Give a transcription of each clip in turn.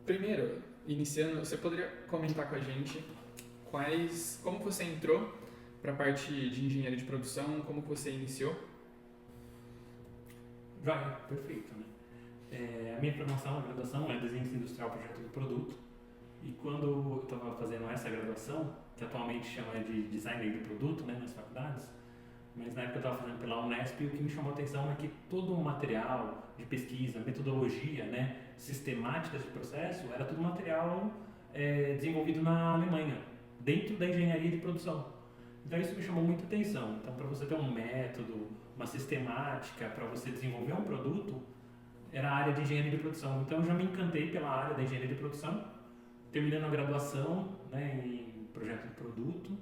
Primeiro, iniciando, você poderia comentar com a gente como que você entrou para a parte de engenharia de produção, como que você iniciou? Vai, perfeito, né? A minha formação, a graduação é desenho industrial projeto do produto. E quando eu estava fazendo essa graduação, que atualmente chama de design do produto, né, nas faculdades, mas na época eu estava fazendo pela Unesp, e o que me chamou a atenção é que todo o material de pesquisa, metodologia, né, sistemáticas de processo, era tudo material desenvolvido na Alemanha, dentro da engenharia de produção. Então isso me chamou muita atenção. Então, para você ter um método, uma sistemática para você desenvolver um produto, era a área de engenharia de produção. Então eu já me encantei pela área da engenharia de produção. Terminando a graduação, né, em projeto de produto,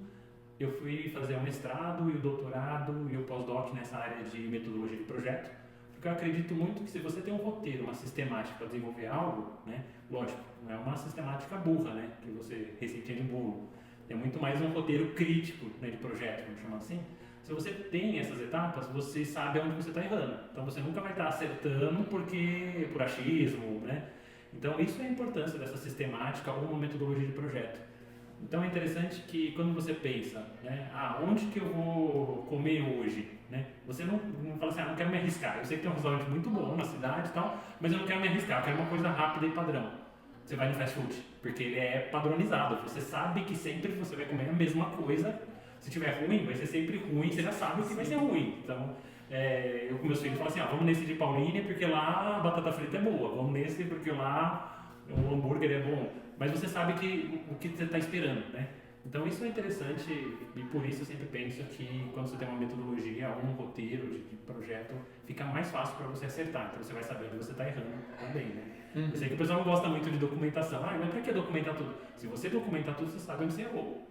eu fui fazer o mestrado e o doutorado e o pós-doc nessa área de metodologia de projeto, porque eu acredito muito que se você tem um roteiro, uma sistemática para desenvolver algo, né, lógico, não é uma sistemática burra, né, que você receitinha de bolo, é muito mais um roteiro crítico, né, de projeto, vamos chamar assim. Se você tem essas etapas, você sabe onde você está errando. Então você nunca vai estar acertando por achismo, né? Então isso é a importância dessa sistemática ou uma metodologia de projeto. Então é interessante que quando você pensa, né, onde que eu vou comer hoje, né? Você não fala assim, não quero me arriscar. Eu sei que tem um restaurante muito bom na cidade e tal, mas eu não quero me arriscar, eu quero uma coisa rápida e padrão. Você vai no fast food, porque ele é padronizado. Você sabe que sempre você vai comer a mesma coisa. Se tiver ruim, vai ser sempre ruim, você já sabe que vai ser ruim. Então, eu com meus filhos falo assim, vamos nesse de Paulínia porque lá a batata frita é boa, vamos nesse porque lá o hambúrguer é bom. Mas você sabe o que você está esperando, né? Então isso é interessante e por isso eu sempre penso que quando você tem uma metodologia, um roteiro de projeto, fica mais fácil para você acertar. Então você vai saber onde você está errando também, né? Eu sei que o pessoal não gosta muito de documentação. Mas para que documentar tudo? Se você documentar tudo, você sabe onde você errou.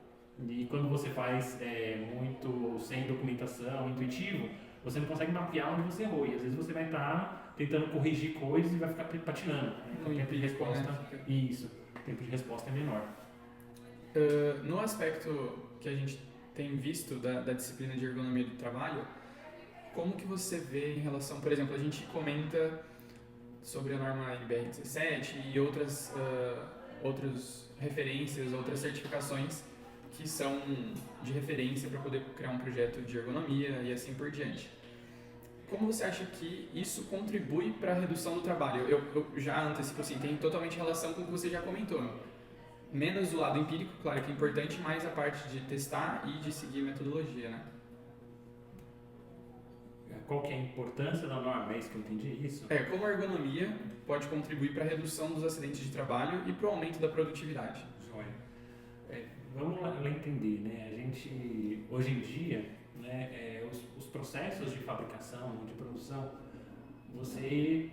E quando você faz muito sem documentação, intuitivo, você não consegue mapear onde você errou. E às vezes você vai estar tentando corrigir coisas e vai ficar patinando. Então o tempo de resposta, o tempo de resposta é menor. No aspecto que a gente tem visto da disciplina de ergonomia do trabalho, como que você vê em relação, por exemplo, a gente comenta sobre a norma NBR 17 e outras referências, outras certificações que são de referência para poder criar um projeto de ergonomia e assim por diante. Como você acha que isso contribui para a redução do trabalho? Eu já antecipo assim, tem totalmente relação com o que você já comentou. Menos o lado empírico, claro que é importante, mas a parte de testar e de seguir metodologia, né? Qual que é a importância da norma? É isso que eu entendi, isso? Como a ergonomia pode contribuir para a redução dos acidentes de trabalho e para o aumento da produtividade. Vamos lá entender, né? A gente, hoje em dia, né, os processos de fabricação, de produção, você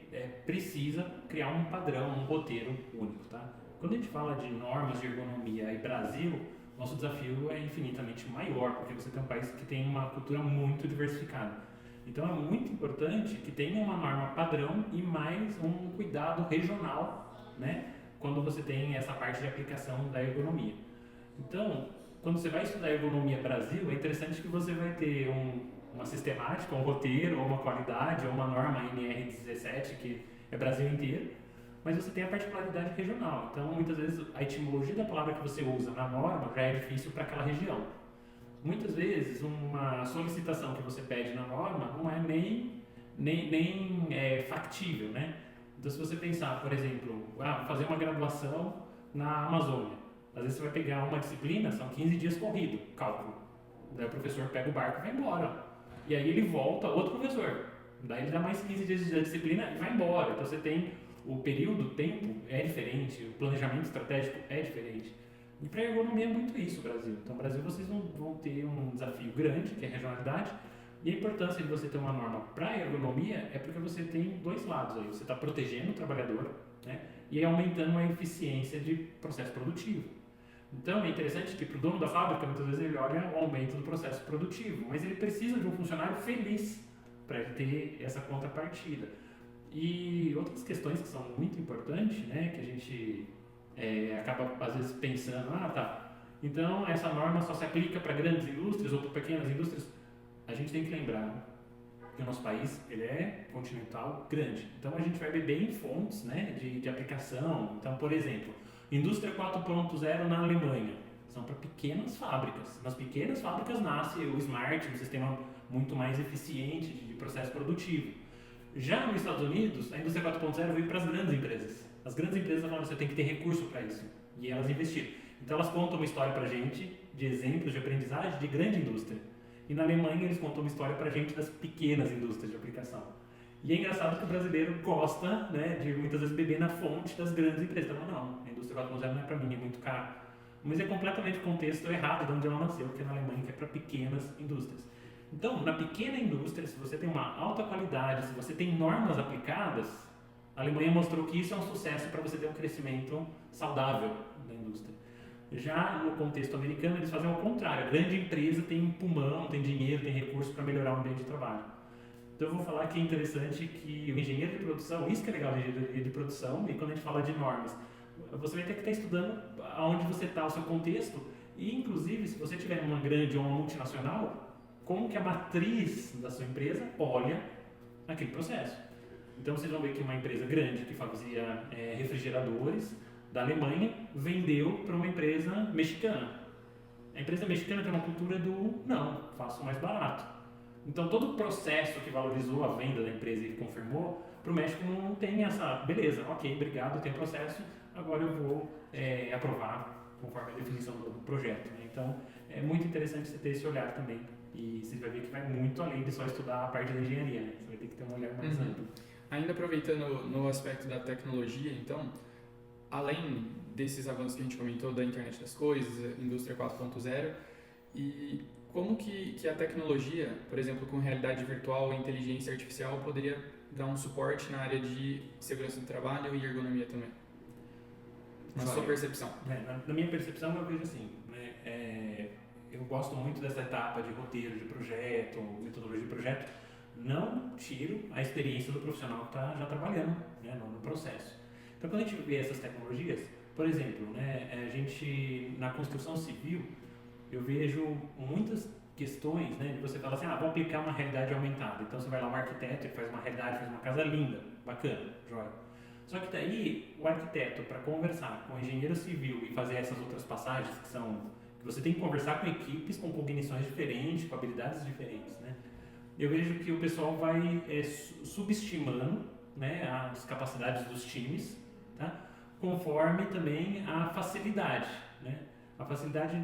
precisa criar um padrão, um roteiro único, tá? Quando a gente fala de normas de ergonomia e Brasil, nosso desafio é infinitamente maior, porque você tem um país que tem uma cultura muito diversificada. Então é muito importante que tenha uma norma padrão e mais um cuidado regional, né? Quando você tem essa parte de aplicação da ergonomia. Então, quando você vai estudar ergonomia Brasil, é interessante que você vai ter uma sistemática, um roteiro, ou uma qualidade, ou uma norma NR17, que é Brasil inteiro, mas você tem a particularidade regional. Então, muitas vezes, a etimologia da palavra que você usa na norma já é difícil para aquela região. Muitas vezes, uma solicitação que você pede na norma não é nem factível, né? Então, se você pensar, por exemplo, fazer uma graduação na Amazônia, às vezes você vai pegar uma disciplina, são 15 dias corrido, cálculo. Daí o professor pega o barco e vai embora. E aí ele volta, outro professor. Daí ele dá mais 15 dias de disciplina e vai embora. Então você tem o período, o tempo é diferente, o planejamento estratégico é diferente. E para a ergonomia é muito isso, Brasil. Então, no Brasil, vocês vão ter um desafio grande, que é a regionalidade. E a importância de você ter uma norma para a ergonomia é porque você tem dois lados aí. Você está protegendo o trabalhador, né, e aumentando a eficiência de processo produtivo. Então, é interessante que para o dono da fábrica, muitas vezes ele olha o aumento do processo produtivo, mas ele precisa de um funcionário feliz para ele ter essa contrapartida. E outras questões que são muito importantes, né, que a gente acaba às vezes pensando, então essa norma só se aplica para grandes indústrias ou para pequenas indústrias. A gente tem que lembrar porque o nosso país ele é continental grande. Então a gente vai beber em fontes, né, de aplicação. Então, por exemplo, indústria 4.0 na Alemanha são para pequenas fábricas. Nas pequenas fábricas nasce o smart, um sistema muito mais eficiente de processo produtivo. Já nos Estados Unidos, a indústria 4.0 veio para as grandes empresas. As grandes empresas falaram que você tem que ter recurso para isso. E elas investiram. Então elas contam uma história para a gente de exemplos de aprendizagem de grande indústria. E na Alemanha eles contam uma história para a gente das pequenas indústrias de aplicação. E é engraçado que o brasileiro gosta, né, de muitas vezes beber na fonte das grandes empresas. Então, não, a indústria 4.0 não é para mim, é muito caro. Mas é completamente contexto errado de onde ela nasceu, que é na Alemanha, que é para pequenas indústrias. Então, na pequena indústria, se você tem uma alta qualidade, se você tem normas aplicadas, a Alemanha mostrou que isso é um sucesso para você ter um crescimento saudável da indústria. Já no contexto americano, eles fazem ao contrário. A grande empresa tem pulmão, tem dinheiro, tem recursos para melhorar o ambiente de trabalho. Então eu vou falar que é interessante que o engenheiro de produção, isso que é legal de engenharia de produção, e quando a gente fala de normas, você vai ter que estar estudando aonde você está, o seu contexto, e inclusive se você tiver uma grande ou uma multinacional, como que a matriz da sua empresa olha aquele processo. Então vocês vão ver que uma empresa grande que fazia refrigeradores da Alemanha vendeu para uma empresa mexicana. A empresa mexicana tem uma cultura do não, faço mais barato. Então todo o processo que valorizou a venda da empresa e confirmou, para o México não tem essa, beleza, ok, obrigado, tem processo, agora eu vou aprovar conforme a definição do projeto. Né? Então é muito interessante você ter esse olhar também. E você vai ver que vai muito além de só estudar a parte da engenharia, né? Você vai ter que ter um olhar mais amplo. Ainda aproveitando no aspecto da tecnologia, então, além desses avanços que a gente comentou da internet das coisas, indústria 4.0, e como que a tecnologia, por exemplo, com realidade virtual e inteligência artificial, poderia dar um suporte na área de segurança do trabalho e ergonomia também? Na sua percepção. Na minha percepção, eu vejo assim, né? Eu gosto muito dessa etapa de roteiro de projeto, metodologia de projeto. Não tiro a experiência do profissional que está já trabalhando, né, no processo. Então, quando a gente vê essas tecnologias, por exemplo, né, a gente na construção civil, eu vejo muitas questões, né, de você falar assim, vou aplicar uma realidade aumentada. Então, você vai lá, um arquiteto, ele faz uma realidade, faz uma casa linda, bacana, joia. Só que daí, o arquiteto, para conversar com o engenheiro civil e fazer essas outras passagens que você tem que conversar com equipes com cognições diferentes, com habilidades diferentes, né? Eu vejo que o pessoal vai subestimando, né, as capacidades dos times, tá? Conforme também a facilidade, né? A facilidade,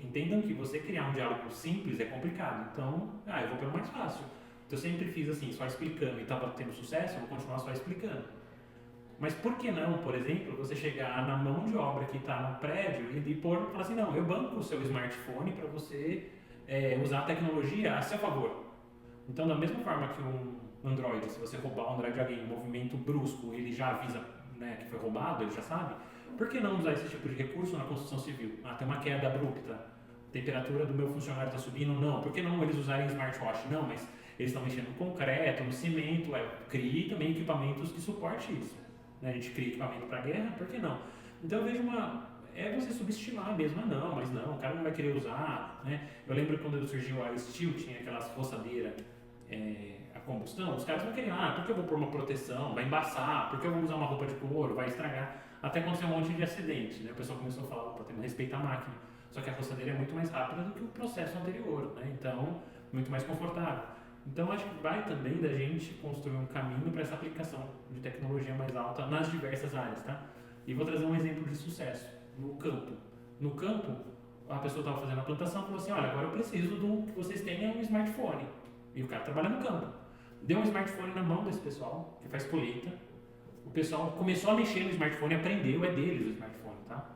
entendam que você criar um diálogo simples é complicado, então, eu vou pelo mais fácil. Então, eu sempre fiz assim, só explicando e estava tendo sucesso, eu vou continuar só explicando. Mas por que não, por exemplo, você chegar na mão de obra que está no prédio e falar assim, não, eu banco o seu smartphone para você usar a tecnologia a seu favor. Então, da mesma forma que um Android, se você roubar um Android de alguém, um movimento brusco, ele já avisa, né, que foi roubado, ele já sabe. Por que não usar esse tipo de recurso na construção civil? Tem uma queda abrupta, a temperatura do meu funcionário está subindo, não. Por que não eles usarem smartwatch? Não, mas eles estão mexendo no concreto, no cimento, crie também equipamentos que suportem isso. A gente cria equipamento para guerra, por que não? Então eu vejo você subestimar mesmo, mas não, o cara não vai querer usar, né? Eu lembro quando surgiu a Steel, tinha aquelas roçadeiras a combustão, os caras não queriam, por que eu vou pôr uma proteção, vai embaçar, por que eu vou usar uma roupa de couro, vai estragar, até aconteceu um monte de acidente, né? O pessoal começou a falar, tem que respeitar a máquina, só que a roçadeira é muito mais rápida do que o processo anterior, né? Então, muito mais confortável. Então, acho que vai também da gente construir um caminho para essa aplicação de tecnologia mais alta nas diversas áreas, tá? E vou trazer um exemplo de sucesso no campo. No campo, a pessoa estava fazendo a plantação e falou assim, olha, agora eu preciso que vocês tenham um smartphone. E o cara trabalha no campo. Deu um smartphone na mão desse pessoal, que faz colheita. O pessoal começou a mexer no smartphone e aprendeu, é deles o smartphone, tá?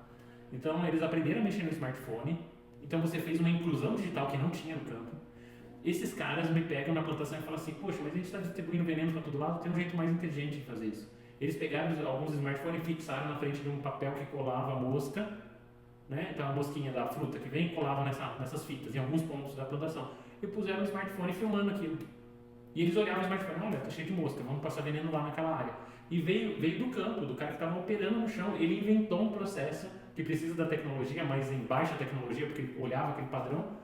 Então, eles aprenderam a mexer no smartphone. Então, você fez uma inclusão digital que não tinha no campo. Esses caras me pegam na plantação e falam assim, poxa, mas a gente está distribuindo veneno para todo lado, tem um jeito mais inteligente de fazer isso. Eles pegaram alguns smartphones e fixaram na frente de um papel que colava a mosca, né? Então a mosquinha da fruta que vem colava nessas fitas, em alguns pontos da plantação. E puseram o smartphone filmando aquilo. E eles olhavam o smartphone, olha, tá cheio de mosca, vamos passar veneno lá naquela área. E veio do campo, do cara que estava operando no chão, ele inventou um processo que precisa da tecnologia, mas em baixa tecnologia, porque ele olhava aquele padrão,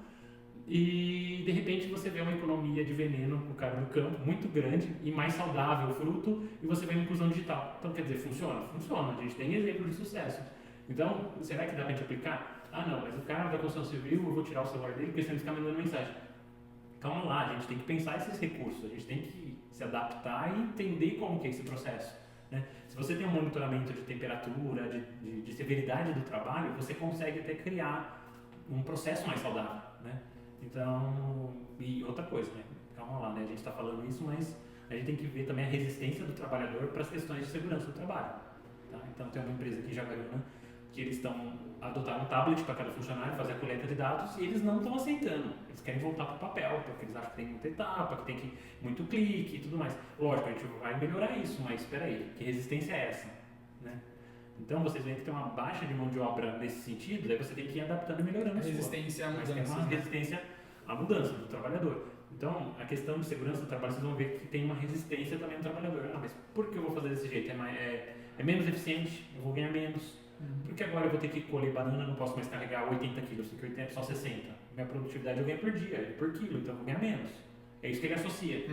e de repente você vê uma economia de veneno no cara no campo muito grande e mais saudável o fruto, e você vê uma inclusão digital. Então quer dizer, funciona? Funciona, a gente tem exemplos de sucesso. Então, será que dá pra gente aplicar? Ah não, mas o cara da construção civil, eu vou tirar o celular dele porque senão ele fica mandando mensagem. Calma lá, a gente tem que pensar esses recursos, a gente tem que se adaptar e entender como que é esse processo, né? Se você tem um monitoramento de temperatura, de severidade do trabalho, você consegue até criar um processo mais saudável, né? Então, e outra coisa, né? Calma lá, né? A gente está falando isso, mas a gente tem que ver também a resistência do trabalhador para as questões de segurança do trabalho, tá? Então, tem uma empresa aqui em Jaguariúna que eles adotaram um tablet para cada funcionário fazer a coleta de dados e eles não estão aceitando. Eles querem voltar para o papel, porque eles acham que tem muita etapa, que tem muito clique e tudo mais. Lógico, a gente vai melhorar isso, mas espera aí, que resistência é essa, né? Então vocês veem que tem uma baixa de mão de obra nesse sentido, daí você tem que ir adaptando e melhorando a sua. Resistência à Mas tem mudança. uma resistência à mudança do trabalhador. Então, a questão de segurança do trabalho, vocês vão ver que tem uma resistência também do trabalhador. Ah, mas por que eu vou fazer desse jeito? É menos eficiente, eu vou ganhar menos. Porque agora eu vou ter que colher banana, não posso mais carregar 80 quilos, porque 80 é só 60. Minha produtividade eu ganho por dia, por quilo, então eu vou ganhar menos. É isso que ele associa.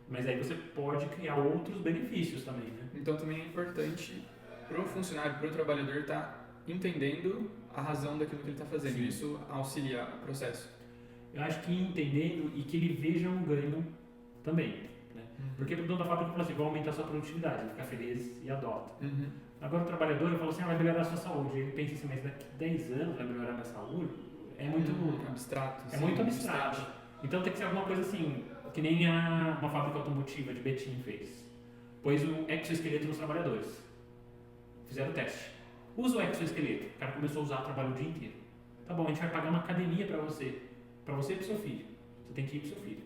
Mas aí você pode criar outros benefícios também, né? Então também é importante para o funcionário, para o trabalhador estar entendendo a razão daquilo que ele está fazendo. Sim. Isso auxilia o processo. Eu acho que entendendo e que ele veja um ganho também, né? Porque o dono da fábrica fala assim, vai aumentar a sua produtividade, ele fica feliz e adota. Agora o trabalhador fala assim, vai melhorar a sua saúde. Ele pensa assim, mas daqui 10 anos vai melhorar a minha saúde? É muito abstrato. É muito abstrato. Então tem que ser alguma coisa assim, que nem uma fábrica automotiva de Betim fez. Pôs o exoesqueleto nos trabalhadores. Fizeram o teste. Usa o exoesqueleto. O cara começou a usar, trabalho o dia inteiro. Tá bom, a gente vai pagar uma academia pra você e pro seu filho. Você tem que ir pro seu filho.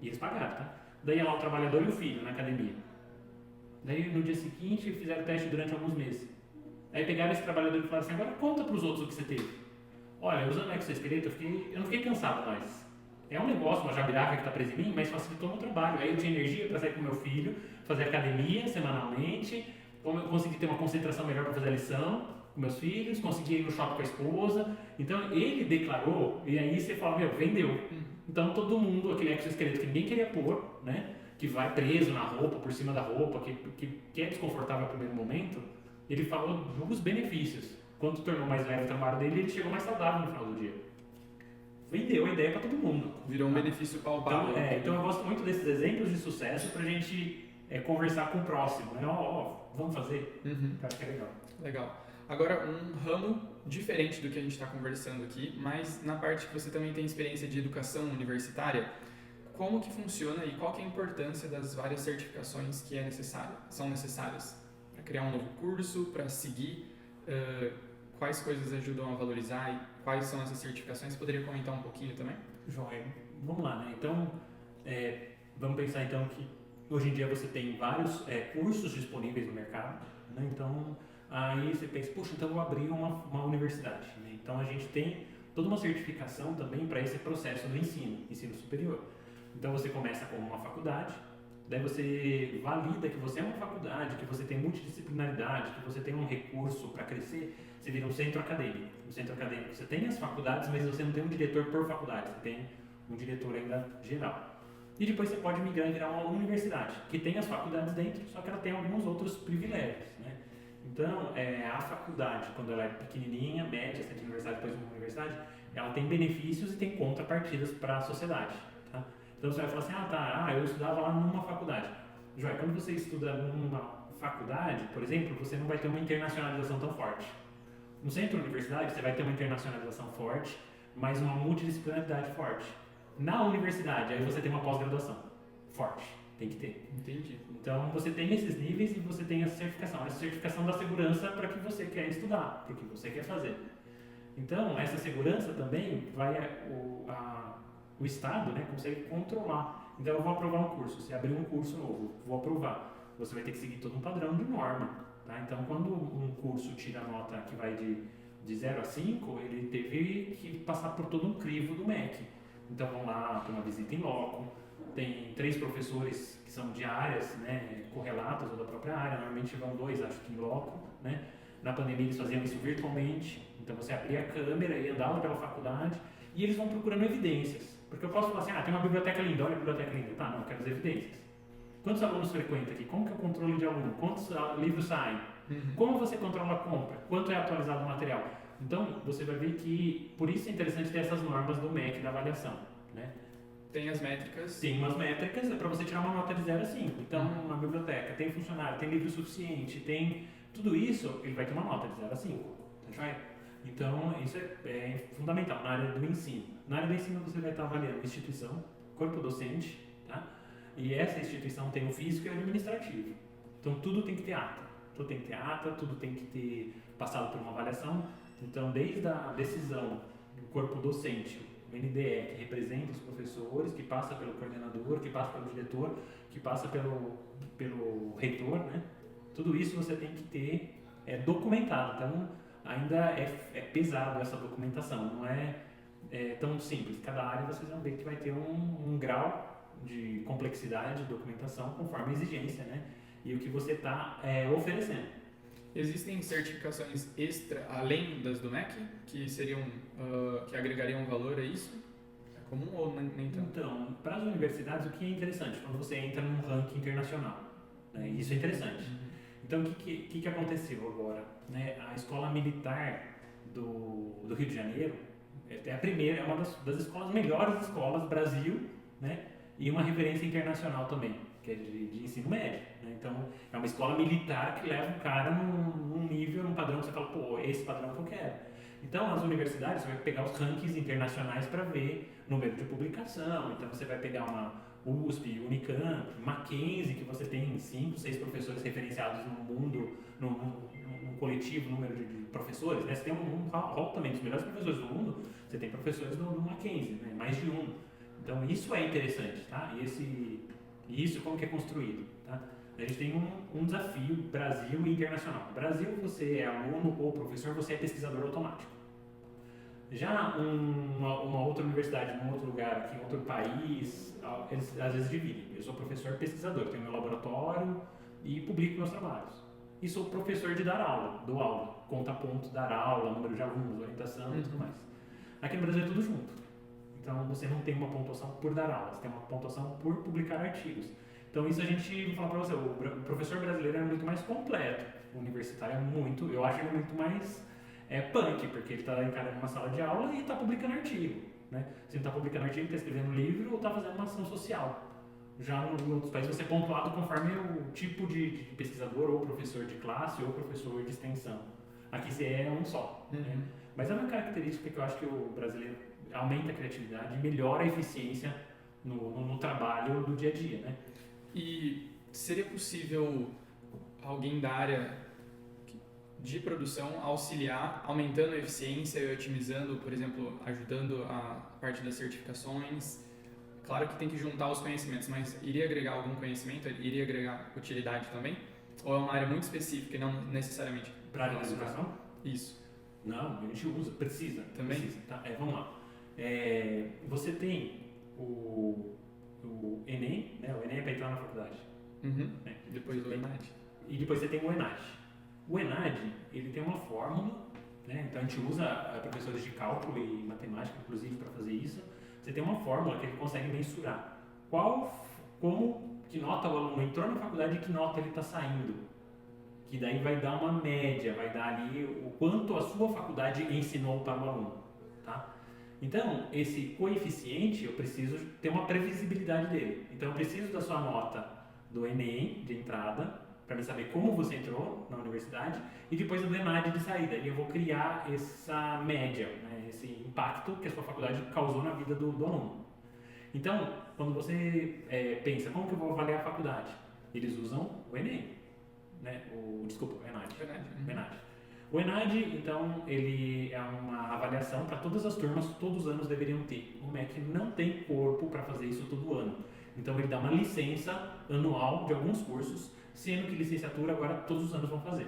E eles pagaram, tá? Daí ia lá o trabalhador e o filho na academia. Daí no dia seguinte fizeram o teste durante alguns meses. Aí pegaram esse trabalhador e falaram assim, agora conta pros outros o que você teve. Olha, usando o exoesqueleto eu não fiquei cansado mais. É um negócio, uma jabiraca que está presa em mim, mas facilitou o meu trabalho. Aí eu tinha energia para sair com meu filho, fazer academia semanalmente, eu consegui ter uma concentração melhor para fazer a lição com meus filhos, consegui ir no shopping com a esposa. Então ele declarou, e aí você fala, vendeu. Então todo mundo, aquele exoesqueleto que ninguém queria pôr, né? Que vai preso na roupa, por cima da roupa, que é desconfortável no primeiro momento, ele falou dos benefícios. Quando tornou mais leve o trabalho dele, ele chegou mais saudável no final do dia. Vendeu a ideia para todo mundo. Virou um benefício palpável. Então eu gosto muito desses exemplos de sucesso para a gente conversar com o próximo. Né? Vamos fazer? Eu acho que é legal. Legal. Agora, um ramo diferente do que a gente está conversando aqui, mas na parte que você também tem experiência de educação universitária, como que funciona e qual que é a importância das várias certificações que são necessárias para criar um novo curso, para seguir, quais coisas ajudam a valorizar e quais são essas certificações? Você poderia comentar um pouquinho também? Joia. Vamos lá, né? Então, vamos pensar então que hoje em dia você tem vários cursos disponíveis no mercado, né? Então, aí você pensa, puxa, então eu vou abrir uma universidade, né? Então a gente tem toda uma certificação também para esse processo do ensino superior. Então você começa com uma faculdade, daí você valida que você é uma faculdade, que você tem multidisciplinaridade, que você tem um recurso para crescer, você vira um centro acadêmico. No centro acadêmico você tem as faculdades, mas você não tem um diretor por faculdade, você tem um diretor ainda geral. E depois você pode migrar e virar uma universidade, que tem as faculdades dentro, só que ela tem alguns outros privilégios, né? Então, a faculdade, quando ela é pequenininha, média, centro universidade, depois uma universidade, ela tem benefícios e tem contrapartidas para a sociedade. Tá? Então você vai falar assim, eu estudava lá numa faculdade. Joia, quando você estuda numa faculdade, por exemplo, você não vai ter uma internacionalização tão forte. No centro universidade, você vai ter uma internacionalização forte, mas uma multidisciplinaridade forte. Na universidade, aí você tem uma pós-graduação forte, tem que ter. Entendi. Então você tem esses níveis e você tem essa certificação da segurança para que você quer estudar, para o que você quer fazer. Então essa segurança também o Estado, né, consegue controlar. Então eu vou aprovar um curso, se abrir um curso novo, vou aprovar, você vai ter que seguir todo um padrão de norma. Tá? Então quando um curso tira a nota que vai de 0 a 5, ele teve que passar por todo um crivo do MEC. Então vão lá para uma visita em loco, tem 3 professores que são de áreas, né, correlatas ou da própria área, normalmente vão 2, acho que em loco, né? Na pandemia eles faziam isso virtualmente, então você abria a câmera e andava pela faculdade E eles vão procurando evidências. Porque eu posso falar assim, tem uma biblioteca linda, olha a biblioteca linda. Tá, não, eu quero as evidências. Quantos alunos frequentam aqui? Como que é o controle de aluno? Quantos livros saem? Como você controla a compra? Quanto é atualizado o material? Então, você vai ver que, por isso é interessante ter essas normas do MEC da avaliação, né? Tem as métricas. Tem umas métricas para você tirar uma nota de 0 a 5. Então, uma biblioteca tem funcionário, tem livro suficiente, tem tudo isso, ele vai ter uma nota de 0 a 5. Tá joia? Então, isso é fundamental na área do ensino. Na área do ensino, você vai estar avaliando instituição, corpo docente, tá? E essa instituição tem o físico e o administrativo. Então, tudo tem que ter ata. Tudo tem que ter ata, tudo tem que ter passado por uma avaliação. Então, desde a decisão do corpo docente, o NDE, que representa os professores, que passa pelo coordenador, que passa pelo diretor, que passa pelo reitor, né? Tudo isso você tem que ter documentado. Então, ainda é pesado essa documentação, não é tão simples. Cada área vocês vão ver que vai ter um grau de complexidade de documentação conforme a exigência, né? E o que você está oferecendo. Existem certificações extra, além das do MEC, que seriam, que agregariam valor a isso? É comum ou nem tanto? Então, para as universidades, o que é interessante? Quando você entra num ranking internacional, né? Isso é interessante. Então, o que aconteceu agora? Né? A Escola Militar do Rio de Janeiro é a primeira, é uma das escolas, melhores escolas do Brasil, né? E uma referência internacional também, que é de ensino médio. Né? Então, é uma escola militar que leva o cara num nível, num padrão que você fala, pô, é esse padrão que eu quero. Então, as universidades, você vai pegar os rankings internacionais para ver número de publicação. Então, você vai pegar uma USP, Unicamp, Mackenzie, que você tem 5, 6 professores referenciados no mundo, num coletivo número de professores. Né? Você tem um rol também dos melhores professores do mundo, você tem professores do Mackenzie, né? Mais de um. Então, isso é interessante, tá? E isso como que é construído, tá? A gente tem um desafio Brasil e internacional. No Brasil, você é aluno ou professor, você é pesquisador automático. Já uma outra universidade, num outro lugar, aqui em outro país, eles às vezes dividem. Eu sou professor pesquisador, tenho meu laboratório e publico meus trabalhos. E sou professor de dar aula, dou aula, conta pontos, dar aula, número de alunos, orientação e tudo mais. Aqui no Brasil é tudo junto. Então, você não tem uma pontuação por dar aula, você tem uma pontuação por publicar artigos. Então, isso a gente, vou falar para você, o professor brasileiro é muito mais completo, o universitário é muito, eu acho ele muito mais punk, porque ele está encarando uma sala de aula e está publicando artigo. Né? Se não está publicando artigo, está escrevendo livro ou está fazendo uma ação social. Já em outros países você é pontuado conforme o tipo de pesquisador, ou professor de classe, ou professor de extensão. Aqui você é um só. Né? Mas é uma característica que eu acho que o brasileiro aumenta a criatividade e melhora a eficiência no trabalho do dia a dia, né? E seria possível alguém da área de produção auxiliar, aumentando a eficiência e otimizando, por exemplo, ajudando a parte das certificações? Claro que tem que juntar os conhecimentos, mas iria agregar algum conhecimento? Iria agregar utilidade também? Ou é uma área muito específica e não necessariamente? Para a área da educação? Isso. Não, a gente usa, precisa. Também? Precisa, tá? Vamos lá. Você tem o Enem, né? O Enem é para entrar na faculdade. Né? Depois do ENAD. E depois você tem o ENAD. O ENAD, ele tem uma fórmula, né? Então a gente usa professores de cálculo e matemática, inclusive, para fazer isso. Você tem uma fórmula que ele consegue mensurar que nota o aluno entrou na faculdade e que nota ele está saindo. Que daí vai dar uma média, vai dar ali o quanto a sua faculdade ensinou para o aluno. Tá? Então, esse coeficiente, eu preciso ter uma previsibilidade dele. Então, eu preciso da sua nota do Enem, de entrada, para me saber como você entrou na universidade, e depois do ENAD de saída. E eu vou criar essa média, né, esse impacto que a sua faculdade causou na vida do aluno. Então, quando você pensa, como que eu vou avaliar a faculdade? Eles usam o Enem, né? O ENAD. O ENAD, então, ele é uma avaliação para todas as turmas, todos os anos deveriam ter. O MEC não tem corpo para fazer isso todo ano. Então, ele dá uma licença anual de alguns cursos, sendo que licenciatura agora todos os anos vão fazer.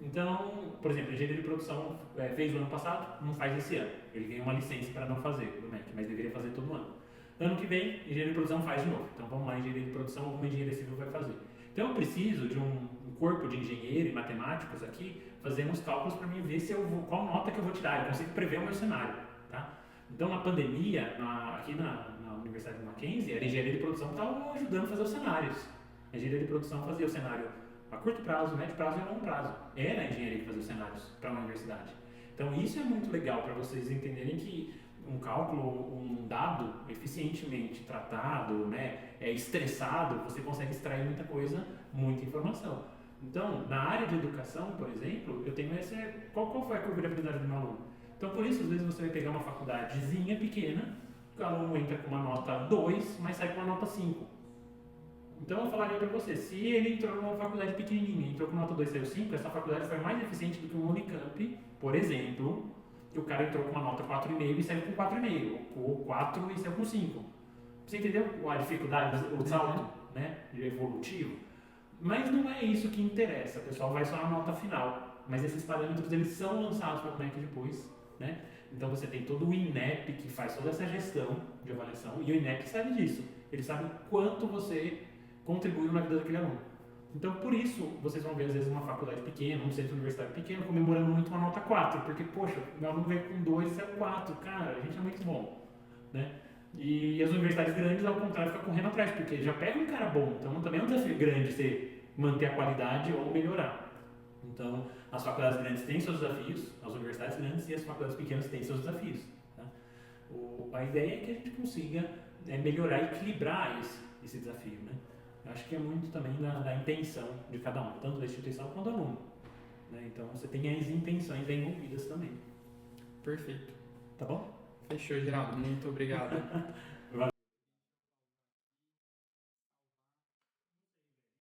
Então, por exemplo, engenharia de produção fez o ano passado, não faz esse ano. Ele ganha uma licença para não fazer do MEC, mas deveria fazer todo ano. Ano que vem, engenharia de produção faz de novo. Então, vamos lá, engenharia de produção, alguma engenharia civil vai fazer. Então, eu preciso de um corpo de engenheiro e matemáticos aqui fazendo os cálculos para mim ver qual nota que eu vou tirar. Eu consigo prever o meu cenário. Tá? Então, na pandemia, aqui na Universidade de Mackenzie, era a engenharia de produção que estava ajudando a fazer os cenários. A engenharia de produção fazia o cenário a curto prazo, médio prazo e a longo prazo. Era a engenharia que fazia os cenários para uma universidade. Então, isso é muito legal para vocês entenderem que um cálculo, um dado eficientemente tratado, né, estressado, você consegue extrair muita coisa, muita informação. Então, na área de educação, por exemplo, eu tenho esse. Qual foi a curva de aprendizagem do meu aluno? Então, por isso, às vezes você vai pegar uma faculdadezinha pequena, o aluno entra com uma nota 2, mas sai com uma nota 5. Então, eu falaria para você, se ele entrou numa faculdade pequenininha, entrou com nota 2 e saiu 5, essa faculdade foi mais eficiente do que um Unicamp, por exemplo, que o cara entrou com uma nota 4,5 e saiu com 4,5, ou 4 e saiu com 5. Você entendeu a dificuldade, o salto, né, evolutivo? Mas não é isso que interessa, o pessoal vai só na nota final. Mas esses parâmetros, eles são lançados para o MEC depois, né? Então você tem todo o INEP que faz toda essa gestão de avaliação, e o INEP sabe disso. Ele sabe quanto você contribuiu na vida daquele aluno. Então, por isso, vocês vão ver, às vezes, uma faculdade pequena, um centro universitário pequeno, comemorando muito uma nota 4, porque, poxa, meu aluno veio com 2 e saiu 4, cara, a gente é muito bom, né? E as universidades grandes, ao contrário, ficam correndo atrás, porque já pega um cara bom, então também é um desafio grande você manter a qualidade ou melhorar. Então, as faculdades grandes têm seus desafios, as universidades grandes e as faculdades pequenas têm seus desafios. Tá? A ideia é que a gente consiga melhorar e equilibrar esse desafio, né? Eu acho que é muito também da intenção de cada um, tanto da instituição quanto do aluno. Né? Então, você tem as intenções envolvidas também. Perfeito. Tá bom? Fechou, Geraldo. Muito obrigado.